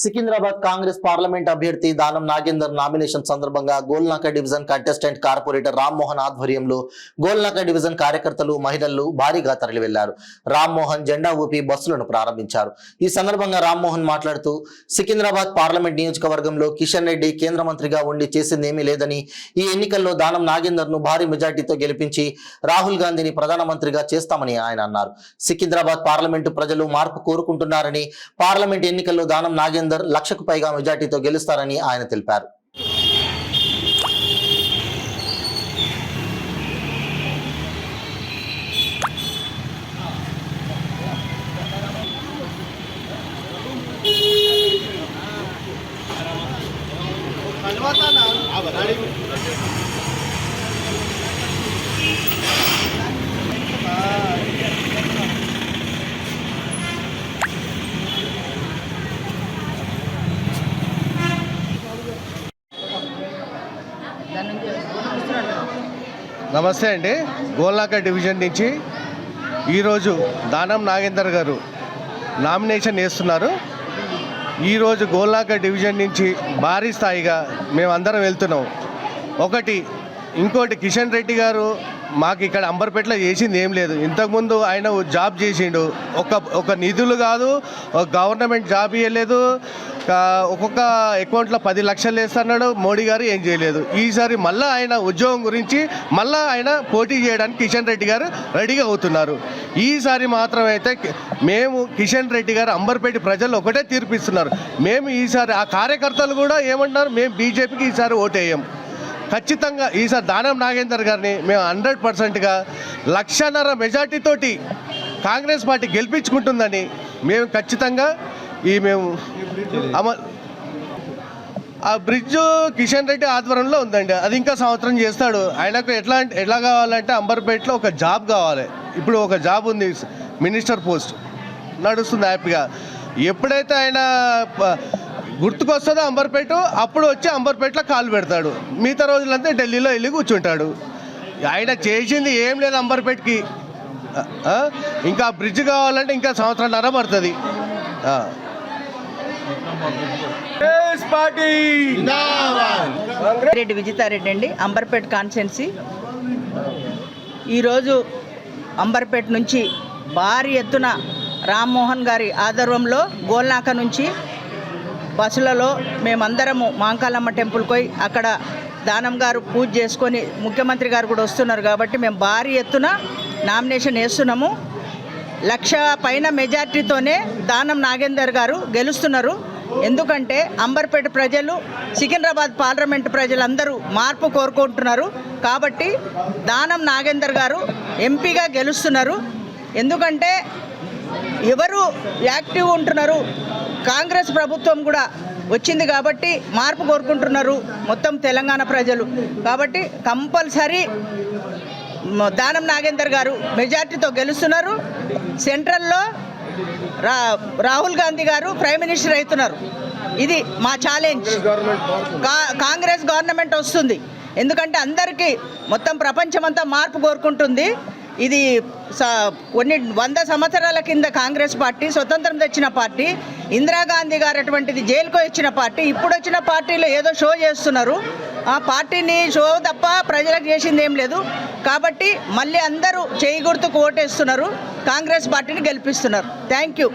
Secunderabad Congress parliament అభ్యర్థి Danam Nagender nomination సందర్భంగా Golnaka division contestant corporator Rammohan ఆధ్వర్యంలో గోల్నాక డివిజన్ కార్యకర్తలు మహిళలు భారీగా తరలి వెళ్లారు. రామ్మోహన్ జెండా ఊపి బస్సులను ప్రారంభించారు. ఈ సందర్భంగా రామ్మోహన్ మాట్లాడుతూ సికింద్రాబాద్ పార్లమెంట్ నియోజకవర్గంలో కిషన్ రెడ్డి కేంద్ర మంత్రిగా ఉండి చేసిందేమీ లేదని, ఈ ఎన్నికల్లో దానం నాగేందర్ ను భారీ మెజార్టీతో గెలిపించి రాహుల్ గాంధీని ప్రధానమంత్రిగా చేస్తామని ఆయన అన్నారు. సికింద్రాబాద్ పార్లమెంటు ప్రజలు మార్పు కోరుకుంటున్నారని, పార్లమెంట్ ఎన్నికల్లో దానం నాగేందర్ 1,00,000కు పైగా మెజార్టీతో గెలుస్తారని ఆయన తెలిపారు. నమస్తే అండి. గోల్నాక డివిజన్ నుంచి ఈరోజు దానం నాగేందర్ గారు నామినేషన్ వేస్తున్నారు. ఈరోజు గోల్నాక డివిజన్ నుంచి భారీ స్థాయిగా మేమందరం వెళ్తున్నాం. ఇంకోటి కిషన్ రెడ్డి గారు మాకు ఇక్కడ అంబర్పేటలో చేసింది ఏం లేదు. ఇంతకుముందు ఆయన జాబ్ చేసిండు. ఒక నిధులు కాదు, ఒక గవర్నమెంట్ జాబ్ ఇవ్వలేదు. ఒక్కొక్క అకౌంట్లో 10 లక్షలు వేస్తున్నాడు. మోడీ గారు ఏం చేయలేదు. ఈసారి మళ్ళీ ఆయన ఉద్యోగం గురించి మళ్ళీ ఆయన పోటీ చేయడానికి కిషన్ రెడ్డి గారు రెడీగా అవుతున్నారు. ఈసారి మాత్రం అయితే మేము కిషన్ రెడ్డి గారు అంబర్పేట ప్రజలు ఒకటే తీర్పిస్తున్నారు. మేము ఈసారి ఆ కార్యకర్తలు కూడా ఏమంటున్నారు, మేము బీజేపీకి ఈసారి ఓటేయం. ఖచ్చితంగా ఈసారి దానం నాగేందర్ గారిని మేము 100%గా 1,00,000 మెజార్టీతోటి కాంగ్రెస్ పార్టీ గెలిపించుకుంటుందని మేము ఖచ్చితంగా మేము ఆ బ్రిడ్జ్ కిషన్ రెడ్డి ఆధ్వర్యంలో ఉందండి. అది ఇంకా సంవత్సరం చేస్తాడు. ఆయనకు ఎట్లా కావాలంటే అంబర్పేటలో ఒక జాబ్ కావాలి. ఇప్పుడు ఒక జాబ్ ఉంది, మినిస్టర్ పోస్ట్ నడుస్తుంది హ్యాపీగా. ఎప్పుడైతే ఆయన గుర్తుకొస్తుందో అంబర్పేట, అప్పుడు వచ్చి అంబర్పేటలో కాలు పెడతాడు. మిగతా రోజులంతా ఢిల్లీలో వెళ్ళి కూర్చుంటాడు. ఆయన చేసింది ఏం లేదు అంబర్పేటకి. ఇంకా బ్రిడ్జ్ కావాలంటే ఇంకా 1.5 సంవత్సరాలు పడుతుంది. రెడ్డి విజితారెడ్డి అండి, అంబర్పేట కాన్స్టిట్యున్సీ. ఈరోజు అంబర్పేట నుంచి భారీ ఎత్తున రామ్మోహన్ గారి ఆధ్వర్యంలో గోల్నాక నుంచి బస్సులలో మేమందరము మాంకాలమ్మ టెంపుల్కి పోయి అక్కడ దానం గారు పూజ చేసుకొని ముఖ్యమంత్రి గారు కూడా వస్తున్నారు కాబట్టి మేము భారీ ఎత్తున నామినేషన్ వేస్తున్నాము. 1,00,000 పైన మెజార్టీతోనే దానం నాగేందర్ గారు గెలుస్తున్నారు. ఎందుకంటే అంబర్పేట ప్రజలు, సికింద్రాబాద్ పార్లమెంటు ప్రజలందరూ మార్పు కోరుకుంటున్నారు కాబట్టి దానం నాగేందర్ గారు ఎంపీగా గెలుస్తున్నారు. ఎందుకంటే ఎవరు యాక్టివ్ ఉంటున్నారు, కాంగ్రెస్ ప్రభుత్వం కూడా వచ్చింది కాబట్టి మార్పు కోరుకుంటున్నారు మొత్తం తెలంగాణ ప్రజలు. కాబట్టి కంపల్సరీ దానం నాగేందర్ గారు మెజార్టీతో గెలుస్తున్నారు. సెంట్రల్లో రాహుల్ గాంధీ గారు ప్రైమ్ మినిస్టర్ అవుతున్నారు. ఇది మా ఛాలెంజ్. కాంగ్రెస్ గవర్నమెంట్ వస్తుంది. ఎందుకంటే అందరికీ మొత్తం ప్రపంచమంతా మార్పు కోరుకుంటుంది. ఇది కొన్ని 100 సంవత్సరాల కింద కాంగ్రెస్ పార్టీ స్వతంత్రం తెచ్చిన పార్టీ. ఇందిరాగాంధీ గారు అటువంటిది జైలుకు వచ్చిన పార్టీ. ఇప్పుడు వచ్చిన పార్టీలో ఏదో షో చేస్తున్నారు. ఆ పార్టీని షో తప్ప ప్రజలకు చేసింది ఏం లేదు. కాబట్టి మళ్ళీ అందరూ చేయి గుర్తుకు ఓటేస్తున్నారు, కాంగ్రెస్ పార్టీని గెలిపిస్తున్నారు. Thank you.